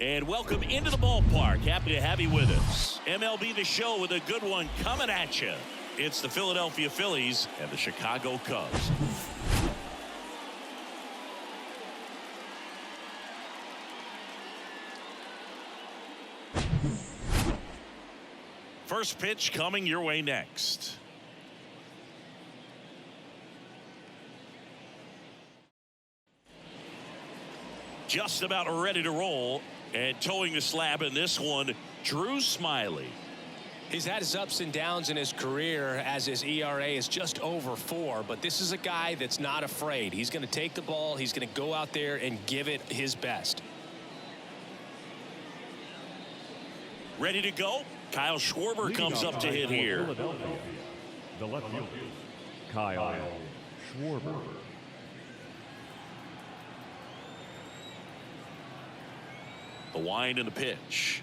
And welcome into the ballpark. Happy to have you with us. MLB The Show with a good one coming at you. It's the Philadelphia Phillies and the Chicago Cubs. First pitch coming your way next. Just about ready to roll, and towing the slab in this one, Drew Smyly. He's had his ups and downs in his career as his ERA is just over 4, but this is a guy that's not afraid. He's going to take the ball, he's going to go out there and give it his best. Ready to go. Kyle Schwarber comes up to hit here. The left fielder, Kyle Schwarber. The wind and the pitch.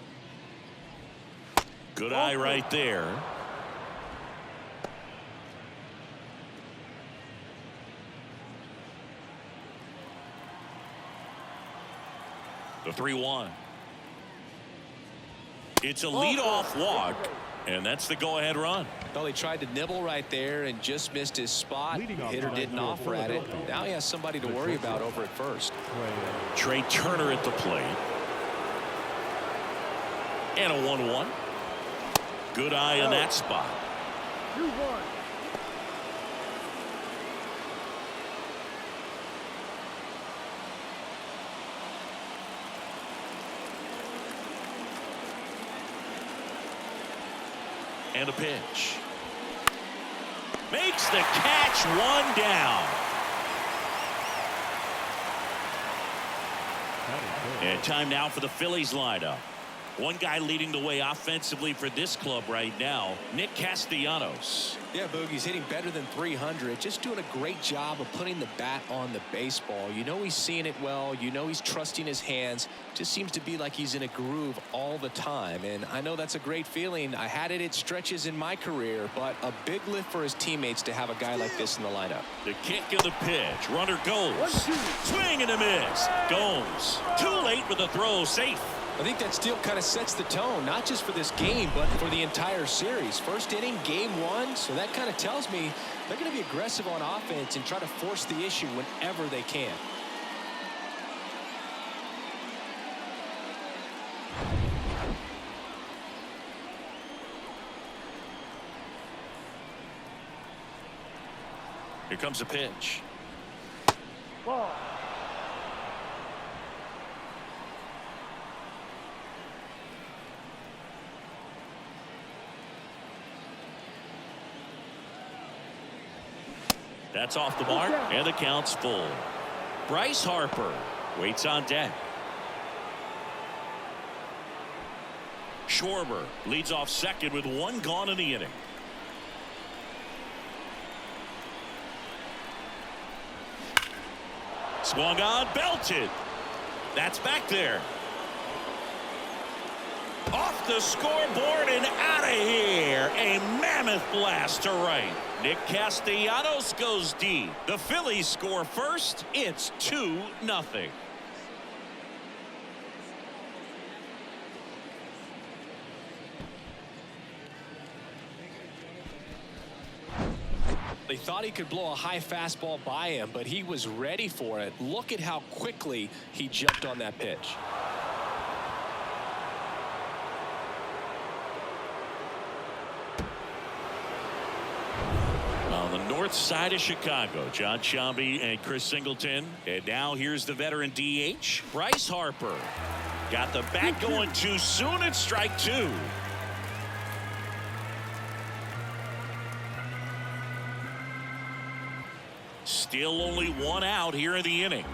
Good eye right there. The 3-1. It's a leadoff walk, and that's the go-ahead run. Well, he tried to nibble right there and just missed his spot. Hitter didn't offer at it. Now he has somebody to worry about over at first. Trey Turner at the plate. And a 1-1. Good eye in that spot. 2-1. And a pitch. Makes the catch, 1 down. And time now for the Phillies lineup. One guy leading the way offensively for this club right now, Nick Castellanos. Yeah, Boogie's hitting better than 300. Just doing a great job of putting the bat on the baseball. You know he's seeing it well. You know he's trusting his hands. Just seems to be like he's in a groove all the time. And I know that's a great feeling. I had it at stretches in my career, but a big lift for his teammates to have a guy like this in the lineup. The kick and the pitch. Runner goes. Swing and a miss. Goes. Too late with the throw. Safe. I think that steal kind of sets the tone, not just for this game, but for the entire series. First inning, game 1, so that kind of tells me they're going to be aggressive on offense and try to force the issue whenever they can. Here comes a pitch. Ball. That's off the mark, and the count's full. Bryce Harper waits on deck. Schwarber leads off second with 1 gone in the inning. Swung on, belted. That's back there. Off the scoreboard and out of here. A mammoth blast to right. Nick Castellanos goes deep. The Phillies score first. It's 2-0. They thought he could blow a high fastball by him, but he was ready for it. Look at how quickly he jumped on that pitch. On the north side of Chicago, John Sciambi and Chris Singleton. And now here's the veteran DH, Bryce Harper. Got the bat going too soon at strike 2. Still only 1 out here in the inning.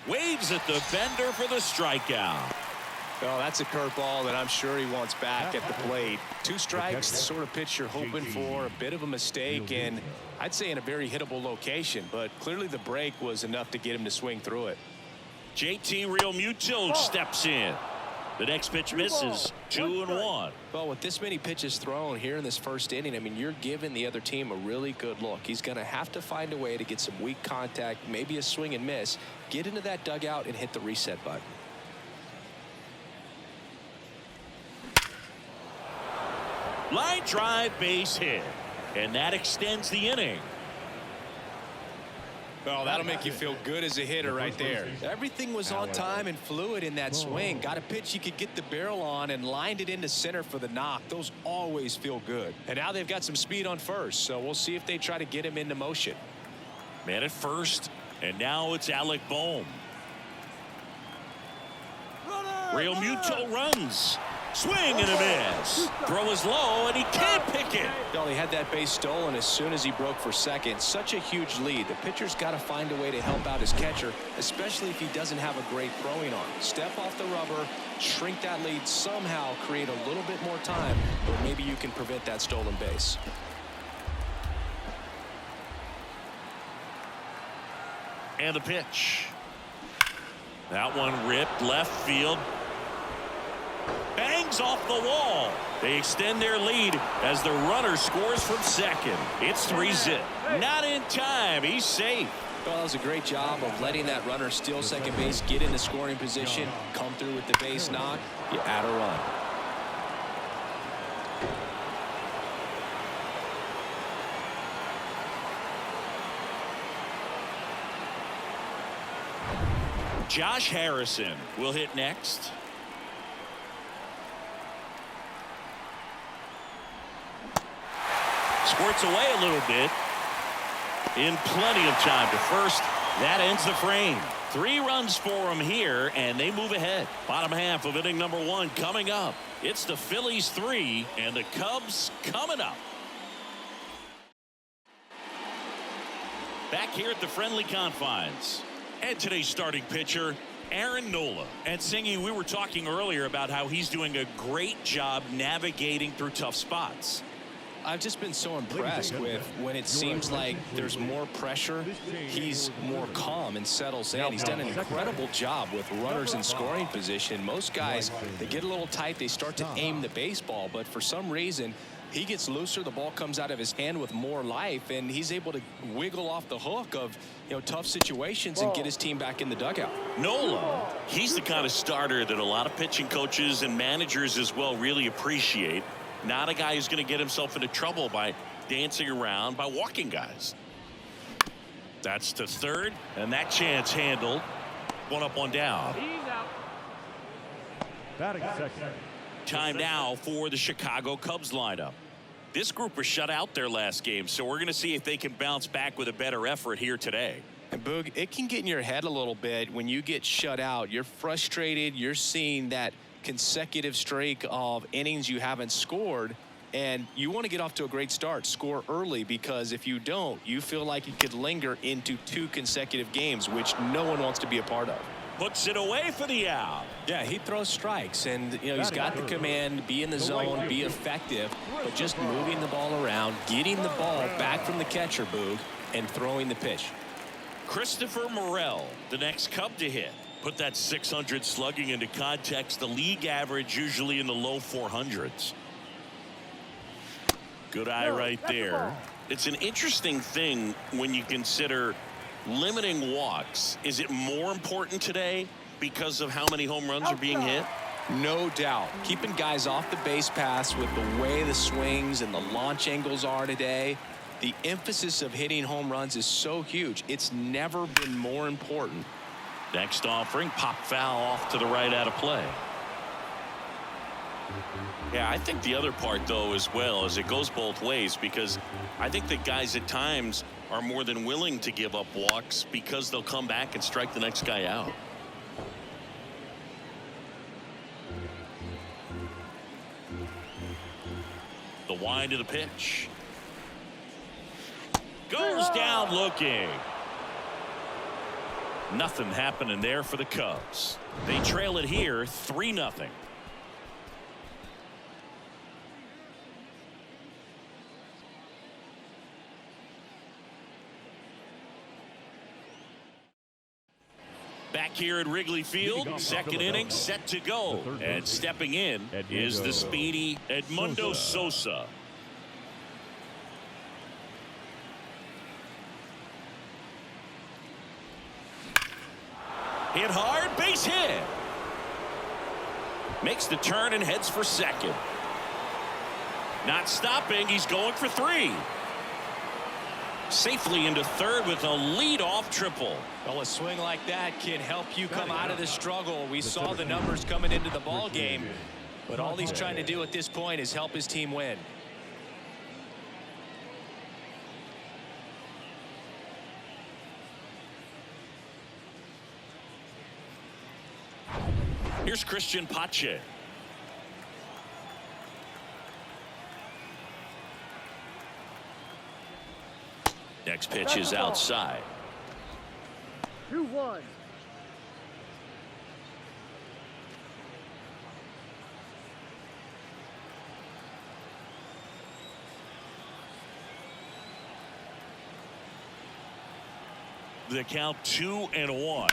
Waves at the bender for the strikeout. Well, that's a curveball that I'm sure he wants back at the plate. 2 strikes, the sort of pitch you're hoping for. A bit of a mistake, and I'd say in a very hittable location, but clearly the break was enough to get him to swing through it. JT Realmuto steps in. The next pitch misses. 2-1. Well, with this many pitches thrown here in this first inning, I mean, you're giving the other team a really good look. He's going to have to find a way to get some weak contact, maybe a swing and miss, get into that dugout and hit the reset button. Line drive, base hit. And that extends the inning. Well, that'll make you feel good as a hitter right there. Everything was on time and fluid in that swing. Got a pitch you could get the barrel on and lined it into center for the knock. Those always feel good. And now they've got some speed on first, so we'll see if they try to get him into motion. Man at first, and now it's Alec Bohm. Real Muto runs. Swing and a miss. Throw is low, and he can't pick it. Well, he had that base stolen as soon as he broke for second. Such a huge lead. The pitcher's got to find a way to help out his catcher, especially if he doesn't have a great throwing arm. Step off the rubber, shrink that lead, somehow create a little bit more time, but maybe you can prevent that stolen base. And the pitch. That one ripped left field. Bangs off the wall. They extend their lead as the runner scores from second. It's 3-zip. Not in time. He's safe. Well, that was a great job of letting that runner steal second base, get into scoring position, come through with the base knock. You add a run. Josh Harrison will hit next. Squirts away a little bit. In plenty of time to first. That ends the frame. 3 runs for him here, and they move ahead. Bottom half of inning number 1 coming up. It's the Phillies 3 and the Cubs coming up. Back here at the friendly confines. And today's starting pitcher, Aaron Nola. And Singy, we were talking earlier about how he's doing a great job navigating through tough spots. I've just been so impressed with when it seems like there's more pressure, he's more calm and settles in. He's done an incredible job with runners in scoring position. Most guys, they get a little tight, they start to aim the baseball, but for some reason, he gets looser, the ball comes out of his hand with more life, and he's able to wiggle off the hook of, tough situations and get his team back in the dugout. Nola, he's the kind of starter that a lot of pitching coaches and managers as well really appreciate. Not a guy who's going to get himself into trouble by dancing around, by walking guys. That's to third, and that chance handled. 1 up, 1 down. Batting second. Time now for the Chicago Cubs lineup. This group was shut out their last game, so we're going to see if they can bounce back with a better effort here today. And Boog, it can get in your head a little bit when you get shut out. You're frustrated. You're seeing that consecutive streak of innings you haven't scored, and you want to get off to a great start, score early, because if you don't, you feel like you could linger into 2 consecutive games, which no one wants to be a part of. Puts it away for the out. Yeah, he throws strikes, and he's got the command, be in the zone, be effective, but just moving the ball around, getting the ball back from the catcher, Boog, and throwing the pitch. Christopher Morel, the next Cub to hit. Put that 600 slugging into context. The league average usually in the low 400s. Good eye right there. It's an interesting thing when you consider limiting walks. Is it more important today because of how many home runs are being hit? No doubt. Keeping guys off the base paths with the way the swings and the launch angles are today. The emphasis of hitting home runs is so huge. It's never been more important. Next offering, pop foul off to the right out of play. Yeah, I think the other part, though, as well, is it goes both ways, because I think that guys at times are more than willing to give up walks because they'll come back and strike the next guy out. The wind of the pitch. Goes down looking. Nothing happening there for the Cubs. They trail it here 3-0. Back here at Wrigley Field, second inning set to go. And stepping in is the speedy Edmundo Sosa. Hit hard, base hit. Makes the turn and heads for second. Not stopping, he's going for 3. Safely into third with a leadoff triple. Well, a swing like that can help you come out of the struggle. We saw the numbers coming into the ball game, but all he's trying to do at this point is help his team win. Here's Christian Pache. Next pitch is outside. 2-1. The count 2-1.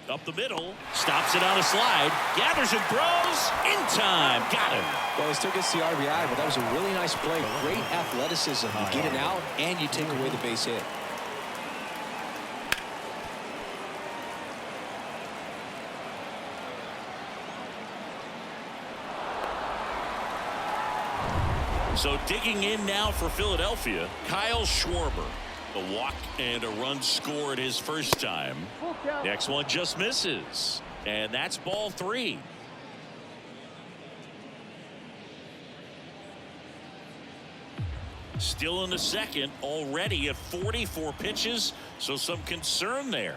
Up the middle, stops it on a slide, gathers and throws in time. Got him. Well, he still gets the RBI, but that was a really nice play. Great athleticism. You get it out and you take away the base hit. So digging in now for Philadelphia, Kyle Schwarber. A walk and a run scored his first time. Next one just misses. And that's ball 3. Still in the second, already at 44 pitches, so some concern there.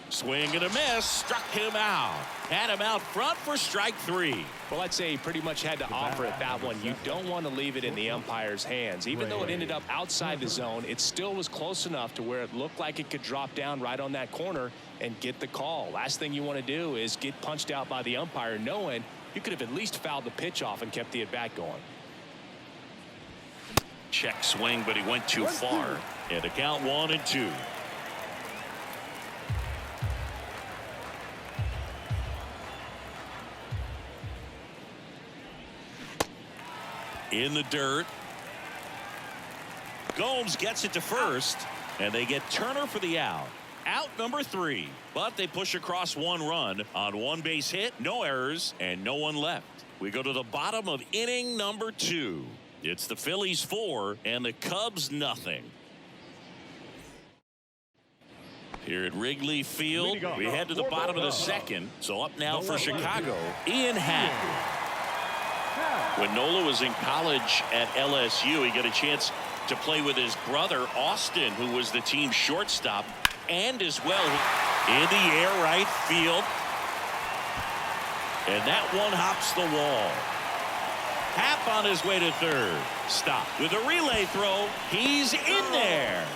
Swing and a miss, struck him out. Had him out front for strike 3. Well, I'd say he pretty much had to offer it that one. You don't want to leave it in the umpire's hands. Even though it ended up outside the zone, it still was close enough to where it looked like it could drop down right on that corner and get the call. Last thing you want to do is get punched out by the umpire knowing you could have at least fouled the pitch off and kept the at-bat going. Check swing, but he went too far. And the count 1-2. In the dirt. Gomes gets it to first, and they get Turner for the out. Out number 3, but they push across 1 run on 1 base hit, no errors, and no one left. We go to the bottom of inning number 2. It's the Phillies 4 and the Cubs nothing. Here at Wrigley Field, we head to the bottom of the second. So up now for Chicago, Ian Happ. When Nola was in college at LSU, he got a chance to play with his brother Austin, who was the team shortstop, and as well in the air right field. And that one hops the wall. Happ on his way to third. Stop with a relay throw. He's in there.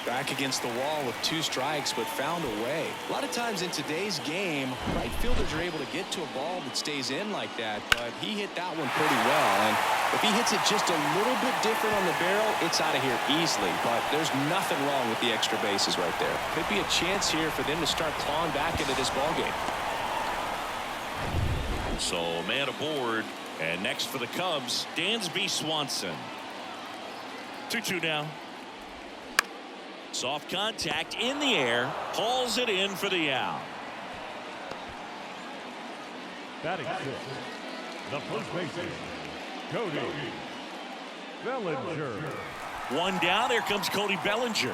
Back against the wall with 2 strikes, but found a way. A lot of times in today's game, right fielders are able to get to a ball that stays in like that, but he hit that one pretty well. And if he hits it just a little bit different on the barrel, it's out of here easily. But there's nothing wrong with the extra bases right there. Could be a chance here for them to start clawing back into this ball game. So man aboard, and next for the Cubs, Dansby Swanson. 2-2 now. Soft contact in the air, hauls it in for the out. Batting 6, the first baseman, Cody Bellinger. 1 down, here comes Cody Bellinger.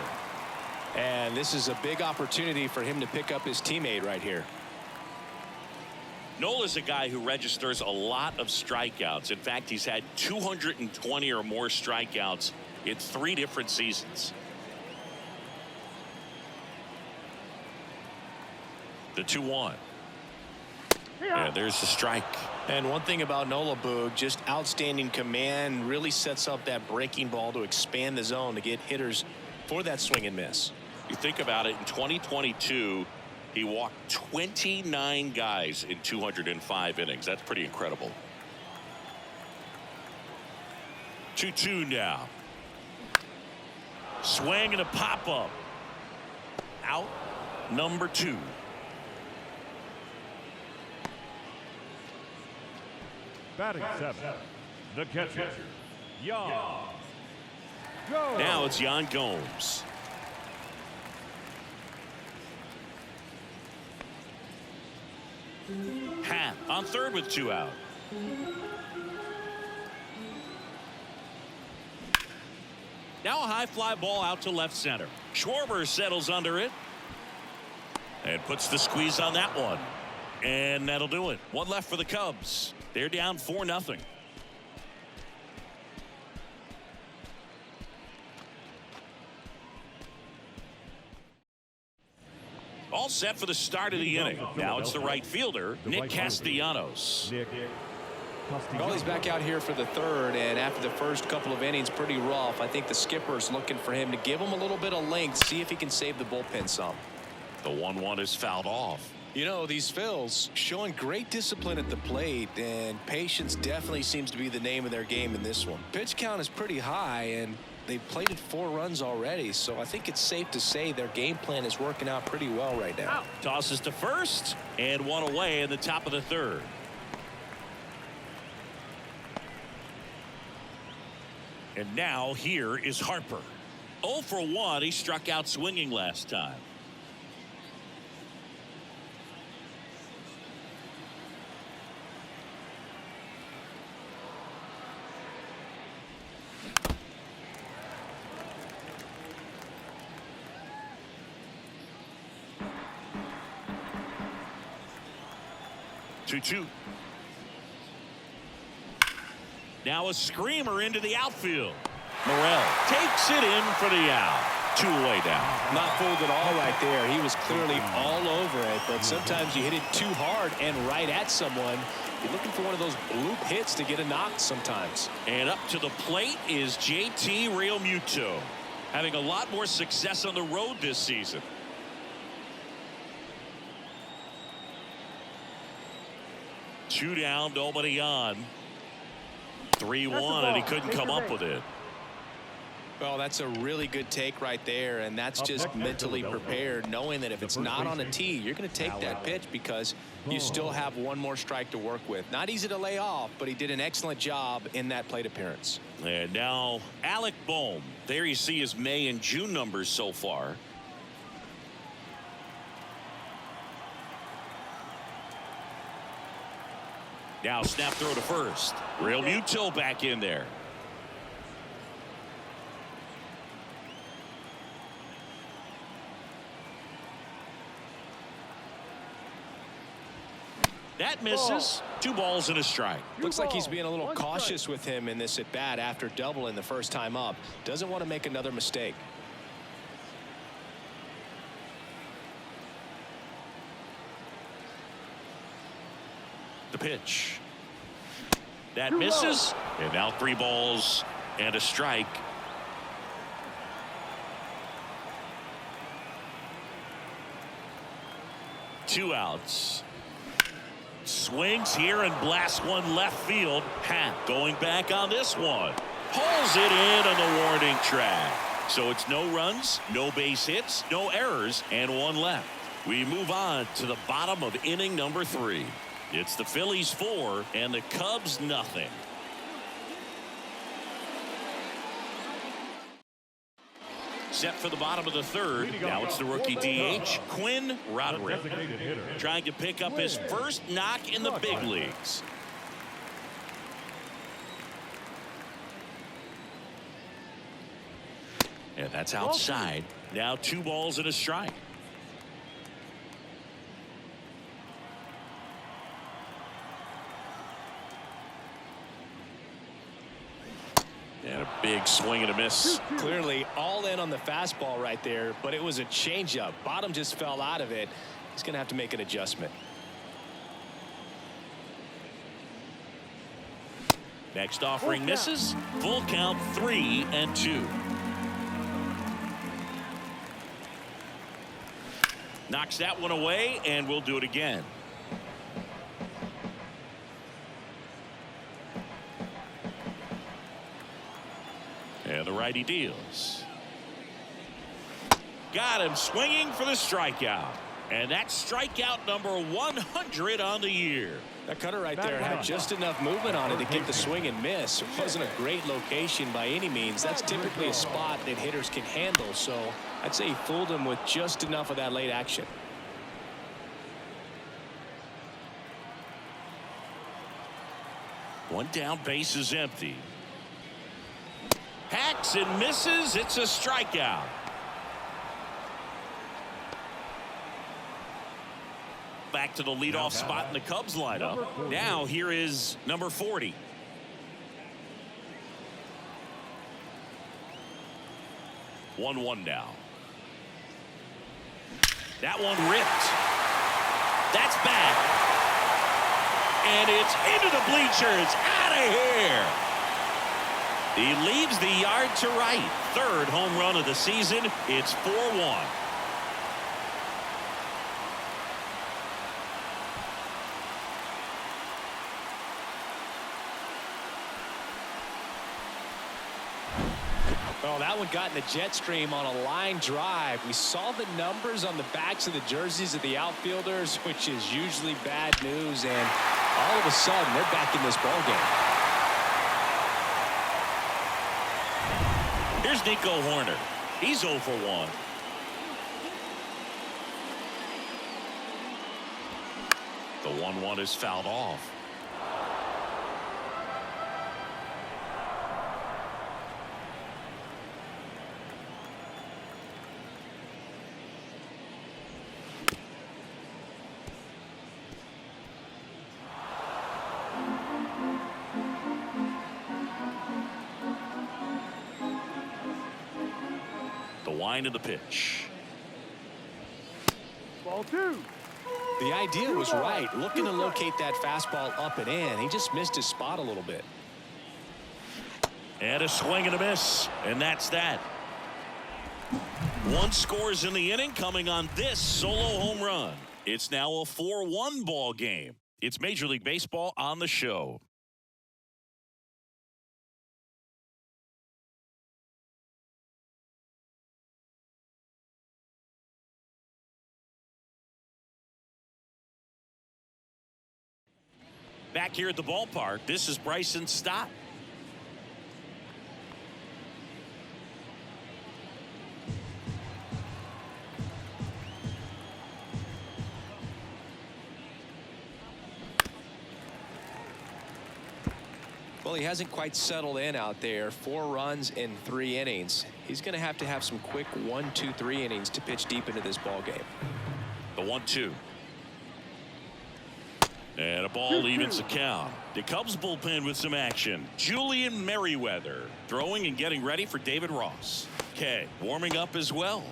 And this is a big opportunity for him to pick up his teammate right here. Nola's a guy who registers a lot of strikeouts. In fact, he's had 220 or more strikeouts in 3 different seasons. The 2-1. And there's the strike. And one thing about Nola, Boog, just outstanding command, really sets up that breaking ball to expand the zone to get hitters for that swing and miss. You think about it, in 2022, he walked 29 guys in 205 innings. That's pretty incredible. 2-2 now. Swing and a pop up. Out number 2. Batting 7. The catcher, Yan. Go. Now it's Yan Gomes. Hat on third with 2 out. Now a high fly ball out to left center. Schwarber settles under it and puts the squeeze on that one. And that'll do it. 1 left for the Cubs. They're down 4-0. All set for the start of the inning. Now it's the right fielder, Nick Castellanos. Well, he's back out here for the third, and after the first couple of innings, pretty rough. I think the skipper's looking for him to give him a little bit of length, see if he can save the bullpen some. The 1-1 is fouled off. You know, these Phils showing great discipline at the plate, and patience definitely seems to be the name of their game in this one. Pitch count is pretty high, and they've plated 4 runs already, so I think it's safe to say their game plan is working out pretty well right now. Tosses to first, and 1 away in the top of the third. And now here is Harper. 0 for 1. He struck out swinging last time. Two. Now a screamer into the outfield. Morel takes it in for the out. 2 away down. Not fooled at all right there. He was clearly all over it, but sometimes you hit it too hard and right at someone. You're looking for one of those bloop hits to get a knock sometimes. And up to the plate is JT Realmuto, having a lot more success on the road this season. Two down, nobody on. 3-1, and he couldn't come up with it. Well, that's a really good take right there, and that's just mentally prepared, knowing that if it's not on a tee, you're going to take that pitch because you still have 1 more strike to work with. Not easy to lay off, but he did an excellent job in that plate appearance. And now Alec Bohm. There you see his May and June numbers so far. Now snap throw to first. Realmuto back in there. That misses. 2 balls and a strike. Looks like he's being a little cautious with him in this at bat after doubling the first time up. Doesn't want to make another mistake. The pitch. That misses. And now 3 balls and a strike. Two outs. Swings here and blasts one left field. Pat going back on this one. Pulls it in on the warning track. So it's no runs, no base hits, no errors, and 1 left. We move on to the bottom of inning number 3. It's the Phillies 4 and the Cubs nothing. Set for the bottom of the third. Now it's the rookie DH, Quinn Roderick, trying to pick up his first knock in the big leagues. And that's outside. Now 2 balls and a strike. And a big swing and a miss. Clearly all in on the fastball right there, but it was a changeup. Bottom just fell out of it. He's going to have to make an adjustment. Next offering misses. Full count 3-2. Knocks that one away, and we'll do it again. And the righty deals. Got him swinging for the strikeout. And that's strikeout number 100 on the year. That cutter right there had just enough movement on it to get the swing and miss. It wasn't a great location by any means. That's typically a spot that hitters can handle. So I'd say he fooled him with just enough of that late action. One down, base is empty. Hacks and misses. It's a strikeout. Back to the leadoff spot in the Cubs lineup. Now here is number 40. One now. That one ripped. That's back. And it's into the bleachers. Out of here. He leaves the yard to right. Third home run of the season. It's 4-1. Oh, that one got in the jet stream on a line drive. We saw the numbers on the backs of the jerseys of the outfielders, which is usually bad news, and all of a sudden they're back in this ball game. Here's Nico Horner. He's 0 for 1. The 1-1 is fouled off. Line of the pitch. Ball 2. The idea was right, looking to locate that fastball up and in. He just missed his spot a little bit. And a swing and a miss, and that's that. One scores in the inning, coming on this solo home run. It's now a 4-1 ball game. It's Major League Baseball on the show. Back here at the ballpark, this is Bryson Stott. Well, he hasn't quite settled in out there. 4 runs in 3 innings. He's going to have some quick 1, 2, 3 innings to pitch deep into this ball game. The 1-2. And a ball evens the count. The Cubs bullpen with some action. Julian Merriweather throwing and getting ready for David Ross. Okay, warming up as well.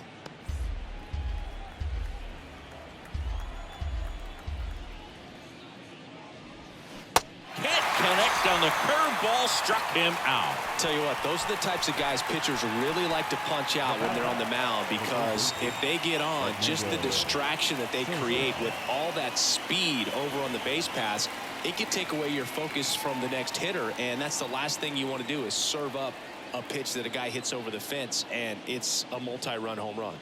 Can't connect on the curveball, struck him out. Tell you what, those are the types of guys pitchers really like to punch out when they're on the mound, because if they get on, just the distraction that they create with all that speed over on the base pass, it could take away your focus from the next hitter, and that's the last thing you want to do is serve up a pitch that a guy hits over the fence, and it's a multi-run home run.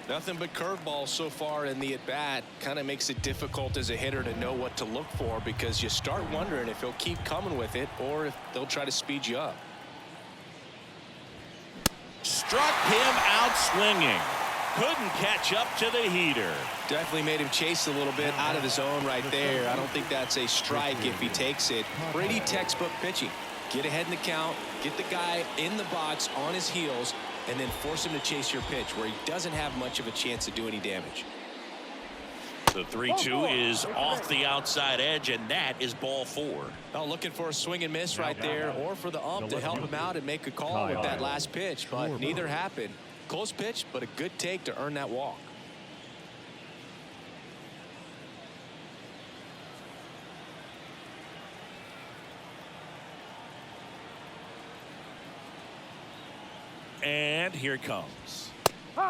Nothing but curveballs so far in the at-bat. Kind of makes it difficult as a hitter to know what to look for, because you start wondering if he'll keep coming with it or if they'll try to speed you up. Struck him out swinging. Couldn't catch up to the heater. Definitely made him chase a little bit out of the zone right there. I don't think that's a strike if he takes it. Pretty textbook pitching. Get ahead in the count, get the guy in the box on his heels, and then force him to chase your pitch where he doesn't have much of a chance to do any damage. The 3-2 is off the outside edge, and that is ball 4. Oh, looking for a swing and miss right there, or for the ump to help him out and make a call with that last pitch, but neither happened. Close pitch, but a good take to earn that walk. And here it comes.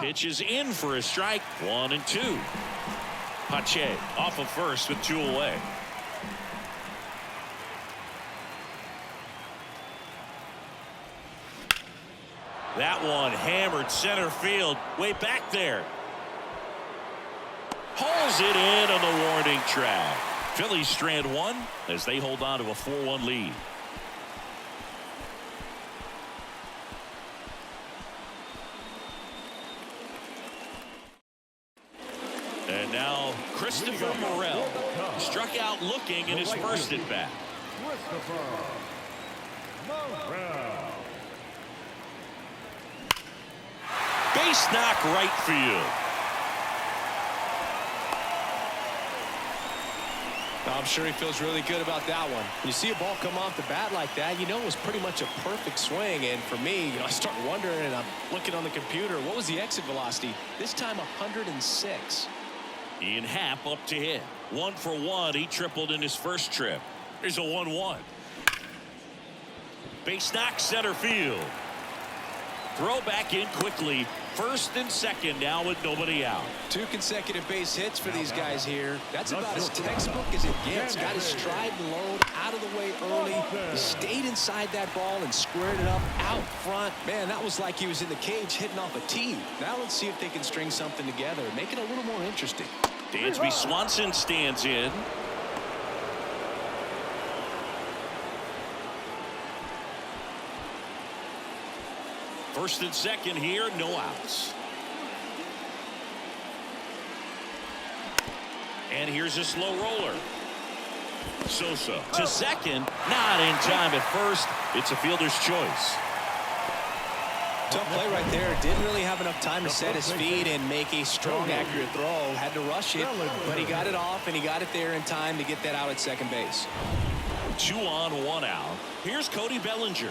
Pitch is in for a strike. 1-2. Pache off of first with 2 away. That one hammered center field, way back there. Hauls it in on the warning track. Phillies strand one as they hold on to a 4-1 lead. And now Christopher Morel struck out looking in his first at bat. Christopher Morel. Base knock right field. I'm sure he feels really good about that one. When you see a ball come off the bat like that, you know it was pretty much a perfect swing. And for me, I start wondering, and I'm looking on the computer, what was the exit velocity? This time 106. Ian Happ up to hit. 1 for 1. He tripled in his first trip. There's a 1-1. Base knock center field. Throw back in quickly. First and second now with nobody out. 2 consecutive base hits for these guys here. That's about as textbook as it gets. Got his stride and load out of the way early. He stayed inside that ball and squared it up out front. Man, that was like he was in the cage hitting off a tee. Now let's see if they can string something together. Make it a little more interesting. Dansby Swanson stands in. First and second here, no outs. And here's a slow roller. Sosa to second, not in time at first. It's a fielder's choice. Tough play right there. Didn't really have enough time to set his feet and make a strong, accurate throw. Had to rush it, but he got it off, and he got it there in time to get that out at second base. 2 on, 1 out. Here's Cody Bellinger.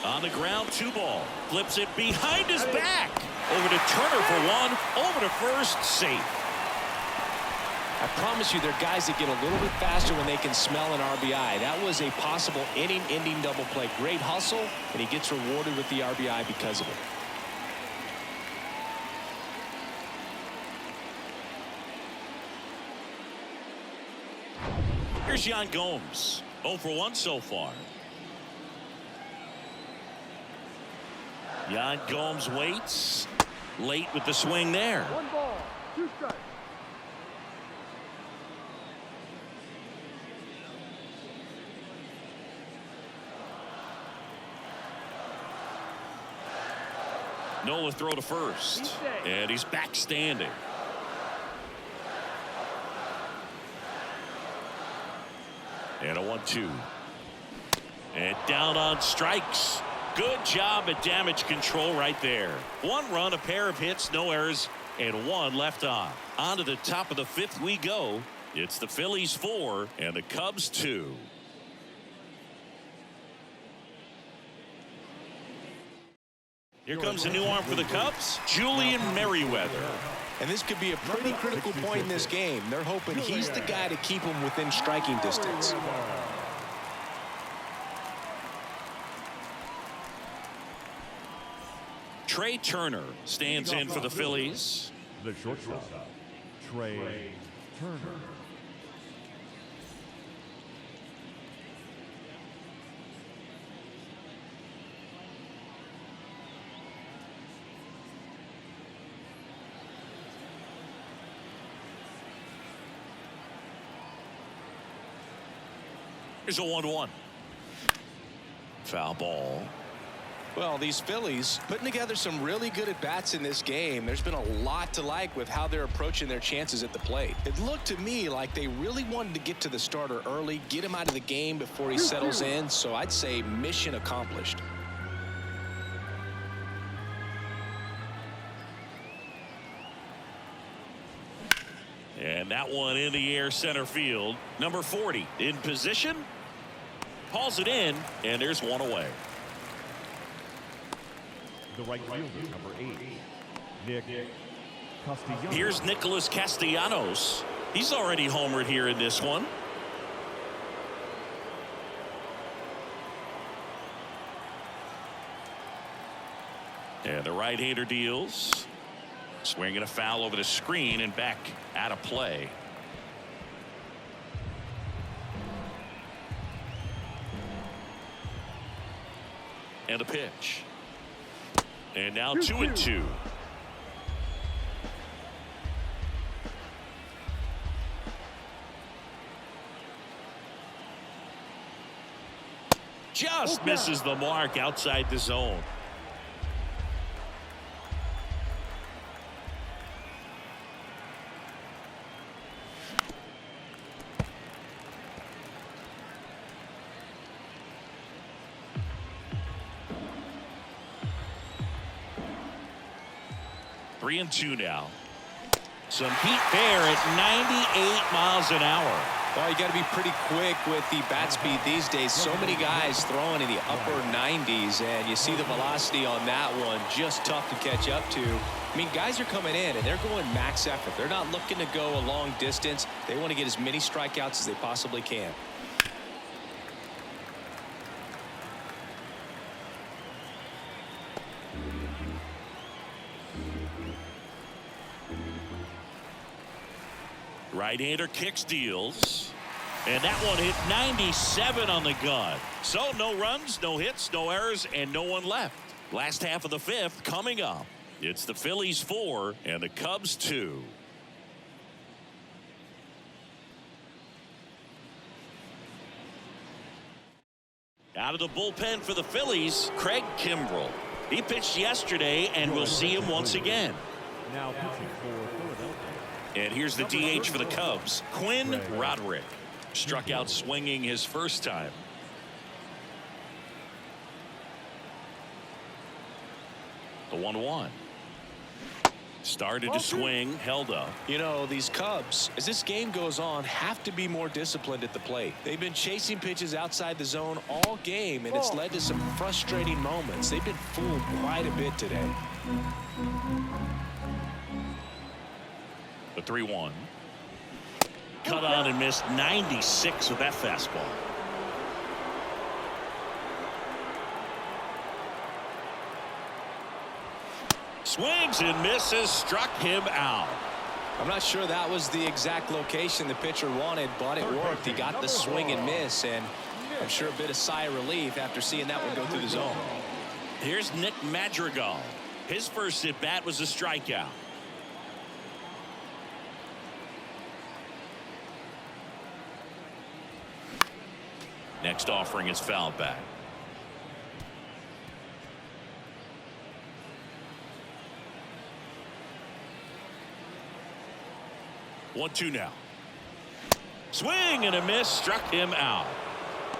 On the ground, 2 ball. Flips it behind his back. Over to Turner for 1. Over to first, safe. I promise you, there are guys that get a little bit faster when they can smell an RBI. That was a possible inning-ending double play. Great hustle, and he gets rewarded with the RBI because of it. Here's Yan Gomes. 0 for 1 so far. Yan Gomes waits. Late with the swing there. 1 ball, 2 strikes. Nola throw to first. And he's back standing. And a 1-2. And down on strikes. Good job at damage control right there. 1 run, a pair of hits, no errors, and 1 left on. On to the top of the 5th we go. It's the Phillies 4 and the Cubs 2. Here comes a new arm for the Cubs, Julian Merriweather. And this could be a pretty critical point in this game. They're hoping he's the guy to keep them within striking distance. Trey Turner stands in for the Phillies. The shortstop, Trey Turner. Here's a 1-1. Foul ball. Well, these Phillies putting together some really good at-bats in this game. There's been a lot to like with how they're approaching their chances at the plate. It looked to me like they really wanted to get to the starter early, get him out of the game before he settles in. So I'd say mission accomplished. And that one in the air center field. Number 40 in position. Hauls it in, and there's 1 away. The right fielder, number 8, Nick Castellanos. Here's Nicholas Castellanos. He's already homered here in this one. And the right-hander deals. Swinging a foul over the screen and back out of play. And the pitch. And now 2-2. Just misses the mark outside the zone. Three and two now. Some heat there at 98 miles an hour. Well, you got to be pretty quick with the bat speed these days. So many guys throwing in the upper 90s, and you see the velocity on that one. Just tough to catch up to. I mean, guys are coming in, and they're going max effort. They're not looking to go a long distance. They want to get as many strikeouts as they possibly can. Right-hander kicks, deals. And that one hit 97 on the gun. So no runs, no hits, no errors, and no one left. Last half of the fifth coming up. It's the Phillies 4 and the Cubs 2. Out of the bullpen for the Phillies, Craig Kimbrell. He pitched yesterday, and we'll see him once again. Now pitching for Philadelphia. And here's the DH for the Cubs, Quinn Roderick. Struck out swinging his first time. The 1-1. Started to swing, held up. You know, these Cubs, as this game goes on, have to be more disciplined at the plate. They've been chasing pitches outside the zone all game, and it's led to some frustrating moments. They've been fooled quite a bit today. The 3-1. Cut on and missed 96 with that fastball. Swings and misses, struck him out. I'm not sure that was the exact location the pitcher wanted, but it worked. He got the swing and miss, and I'm sure a bit of sigh of relief after seeing that one go through the zone. Here's Nick Madrigal. His first at bat was a strikeout. Next offering is fouled back. 1-2 now. Swing and a miss, struck him out.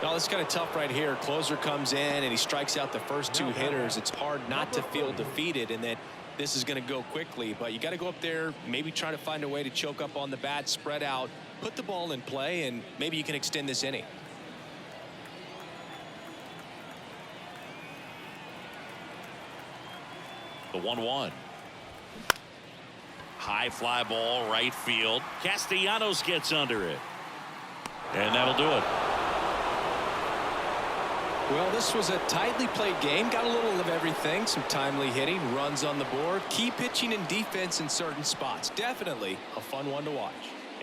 No, it's kind of tough right here. Closer comes in and he strikes out the first two hitters. It's hard not to feel defeated and that this is going to go quickly, but you got to go up there, maybe try to find a way to choke up on the bat, spread out, put the ball in play, and maybe you can extend this inning. The 1-1. High fly ball, right field. Castellanos gets under it. And that'll do it. Well, this was a tightly played game. Got a little of everything. Some timely hitting, runs on the board, key pitching and defense in certain spots. Definitely a fun one to watch.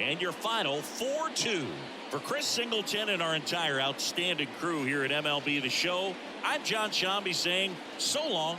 And your final 4-2. For Chris Singleton and our entire outstanding crew here at MLB The Show, I'm John Shambi saying so long.